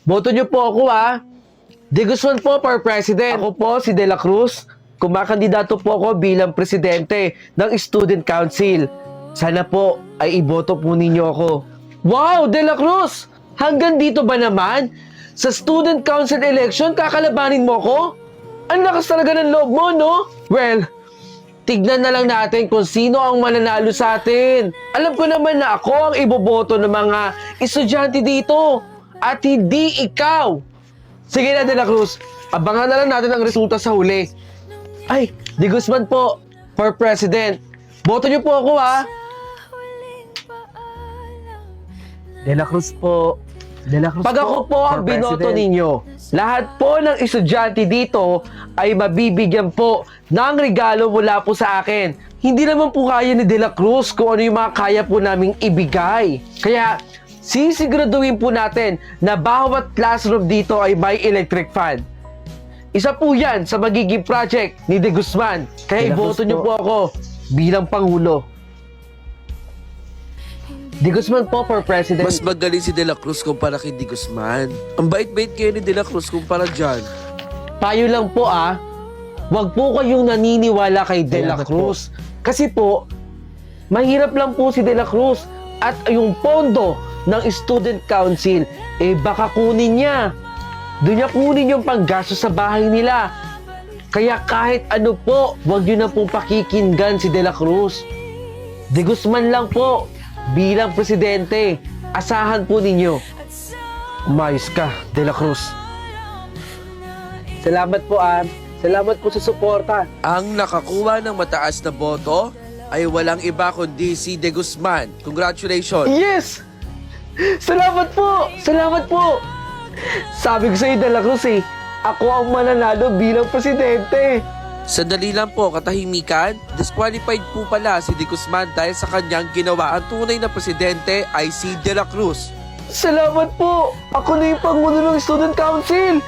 Boto niyo po ako De Guzman po for President. Ako po si De La Cruz. Kumakandidato po ako bilang presidente ng Student Council. Sana po ay iboto po ninyo ako. Wow, De La Cruz! Hanggang dito ba naman? Sa Student Council election, kakalabanin mo ko? Ang lakas talaga ng loob mo, no? Well, tignan na lang natin kung sino ang mananalo sa atin. Alam ko naman na ako ang iboboto ng mga estudyante dito at hindi ikaw. Sige na, De La Cruz. Abangan na lang natin ang resulta sa huli. Ay, De Guzman po for President. Boto niyo po ako, De La Cruz po. De La Cruz Pag ako po ang binoto ninyo, lahat po ng estudyante dito ay mabibigyan po ng regalo mula po sa akin. Hindi naman po kaya ni De La Cruz kung ano yung mga kaya po naming ibigay. Kaya, sisiguraduhin po natin na bawat classroom dito ay may electric fan. Isa po yan sa magiging project ni De Guzman. Kaya iboto niyo po ako bilang Pangulo. De Guzman po for President. Mas magaling si De La Cruz kumpara kay De Guzman. Ang bait-bait kayo ni De La Cruz kumpara dyan. Payo lang po wag po kayong naniniwala kay De La Cruz. Kasi po, mahirap lang po si De La Cruz. At yung pondo ng Student Council, baka kunin niya. Doon niya kunin yung panggastos sa bahay nila. Kaya kahit ano po, wag niyo na pong pakikinggan si De La Cruz. De Guzman lang po, bilang presidente. Asahan po ninyo. Umayos ka, De La Cruz. Salamat po, Salamat po sa suporta. Ang nakakuha ng mataas na boto ay walang iba kundi si De Guzman. Congratulations! Yes! Salamat po! Salamat po! Sabi ko sa'yo, De La Cruz ako ang mananalo bilang presidente. Sandali lang po, katahimikan. Disqualified po pala si De Guzman dahil sa kanyang ginawa. Ang tunay na presidente ay si De La Cruz. Salamat po! Ako na yung Pangulo ng Student Council!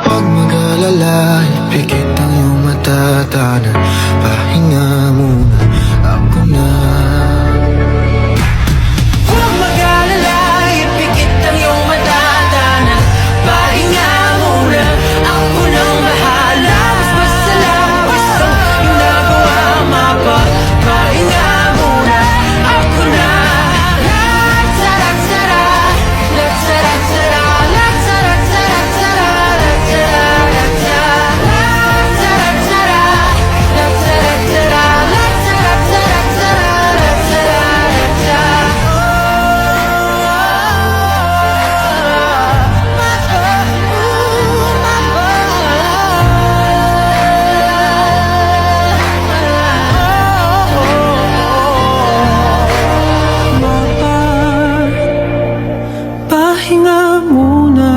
Huwag mag-alala, ipikit ang iyong matatanan. Pahinga muna, ako na. Huwag mag-alala, ipikit ang iyong matatanan. Pahinga muna, ako nang bahala. Mas basta lang isang ginagawa mapa. Pahinga muna, ako na. Latsara-tsara, latsara-tsara, latsara-tsara-tsara. Pahinga muna.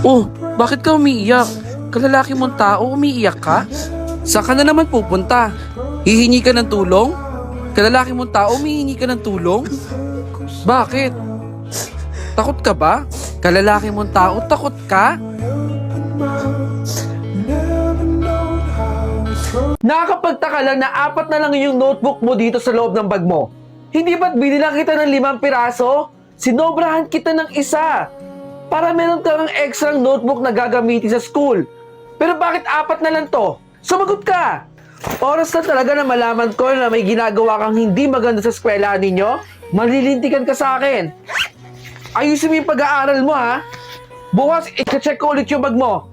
Oh, bakit ka umiiyak? Kalalaki mong tao, umiiyak ka? Saan ka na naman pupunta? Hihingi ka ng tulong? Kalalaki mong tao, humihingi ka ng tulong? Bakit? Takot ka ba? Kalalaki mong tao, takot ka? Nakakapagtaka lang na 4 na lang yung notebook mo dito sa loob ng bag mo. Hindi ba't binilang kita ng 5 piraso? Sinobrahan kita ng 1 para meron kang extra notebook na gagamitin sa school. Pero bakit 4 na lang to? Sumagot ka! Oras na talaga na malaman ko na may ginagawa kang hindi maganda sa eskwelahan ninyo. Malilintikan ka sa akin. Ayusin mo yung pag-aaral mo, Bukas, i-check ko ulit yung bag mo.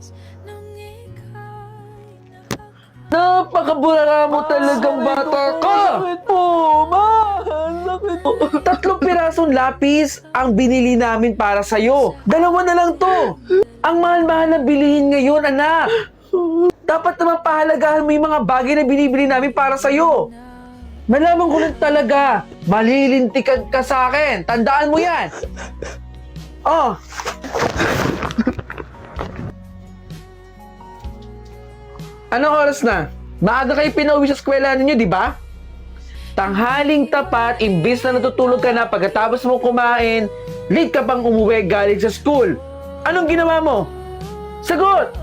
Napakabulala mo talagang bata ka! Sakit po, ma! Sakit po. 3 pirasong lapis ang binili namin para sa'yo. 2 na lang to. Ang mahal-mahal na bilihin ngayon, anak. Dapat naman pahalagahan mo yung mga bagay na binibili namin para sa'yo. Malaman ko lang talaga, malilintikan ka sa akin. Tandaan mo yan. Oh. Anong oras na? Maaga kayo pinauwi sa eskwela ninyo, di ba? Tanghaling tapat, imbis na natutulog ka na pagkatapos mo kumain, late ka pang umuwi galing sa school. Anong ginawa mo? Sagot!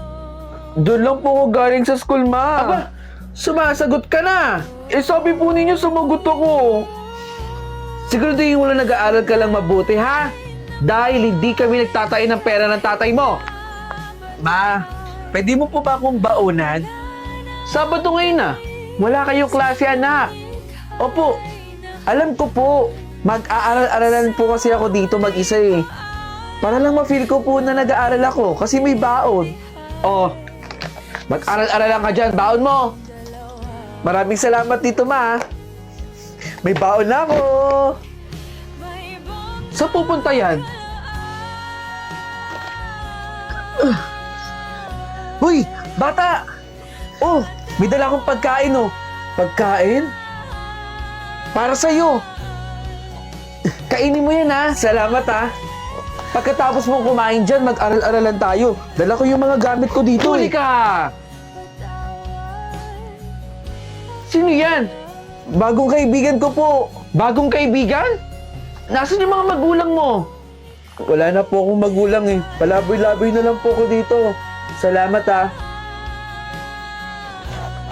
Doon lang po ako galing sa school, ma. Aba, sumasagot ka na. Eh, sabi po ninyo sumagot ako. Siguraduhin mo lang nag-aaral ka lang mabuti, ha? Dahil hindi kami nagtatain ng pera ng tatay mo. Ma, pwede mo po ba akong baunan? Sabado ngayon na. Wala kayong klase, anak. Opo, alam ko po. Mag-aaral-aralan po kasi ako dito mag-isa eh. Para lang ma-feel ko po na nag-aaral ako kasi may baon. Oh, mag-aral-aralan ka dyan. Baon mo. Maraming salamat dito, ma. May baon na ako. Saan pupunta yan? Hoy, bata! Oh, may dala akong pagkain oh. Pagkain? Para sa'yo. Kainin mo yan ha. Salamat ha. Pagkatapos mong kumain dyan, mag-aral-aralan tayo. Dala ko yung mga gamit ko dito Huli eh. ka! Sino yan? Bagong kaibigan ko po. Bagong kaibigan? Nasaan yung mga magulang mo? Wala na po akong magulang eh. Palaboy-laboy na lang po ako dito. Salamat ha.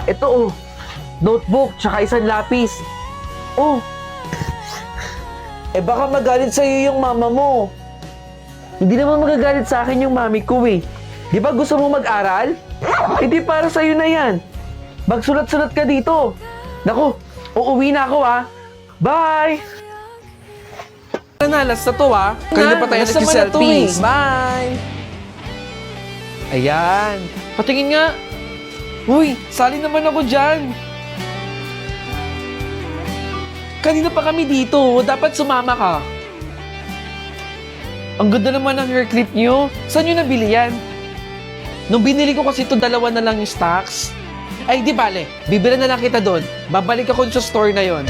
Ito oh, notebook tsaka isang lapis. Oh. Eh baka magalit sa'yo yung mama mo. Hindi naman magagalit sa akin yung mami ko eh. Di ba gusto mo mag-aral? Hindi para sa'yo na yan. Magsulat-sulat ka dito. Naku, uuwi na ako ah. Bye! Na, last na to ha. Kanina pa tayo Last naman na to nag-selfies. eh. Bye! Ayan. Patingin nga. Uy, sali naman ako dyan. Kanina pa kami dito. Dapat sumama ka. Ang ganda naman ng hair clip nyo. Saan nyo nabili yan? Nung binili ko kasi ito, 2 na lang yung stocks. Ay, di bale. Bibili na lang kita doon. Babalik ako sa store na yon.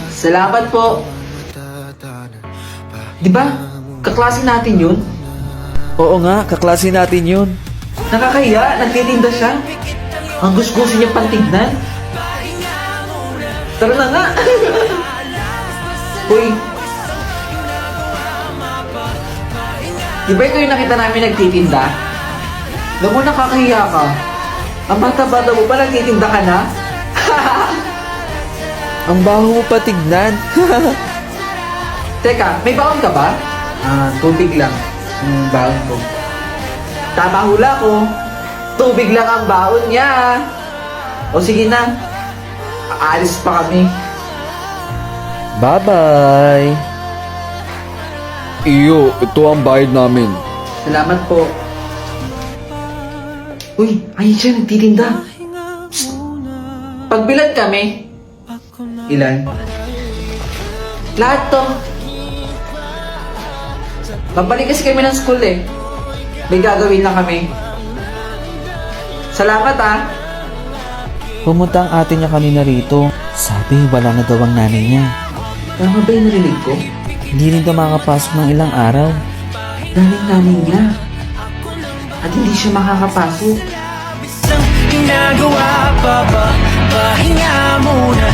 Salamat po. Di ba? Kaklase natin yun? Oo nga, kaklase natin yun. Nakakahiya, nagtitinda siya. Ang gusto niya pantignan. Tara na nga. Uy. Di ba ito yung nakita namin nagtitinda? Alam mo, nakakahiya ka. Ang bata-bata mo pa, nagtitinda ka na? Ang baho mo pa tignan. Teka, may baon ka ba? Tubig lang. Baon ko. Tama hula ko. Tubig lang ang baon niya. O sige na. Aalis pa kami. Bye-bye. Iyo, ito ang bayad namin. Salamat po. Uy, ayun siya, nagtitinda. Psst. Pagbilan kami. Ilan? Lahat to. Babalik kasi kami ng school eh. May gagawin lang kami. Salamat ah. Pumunta ang ate niya kanina rito. Sabi, wala na daw ang nanay niya. Tama ba yung narinig ko? Hindi rin daw makakapasok ng ilang araw. Nanay niya. At hindi siya makakapasok. Isang ginagawa pa ba? Pahinga muna.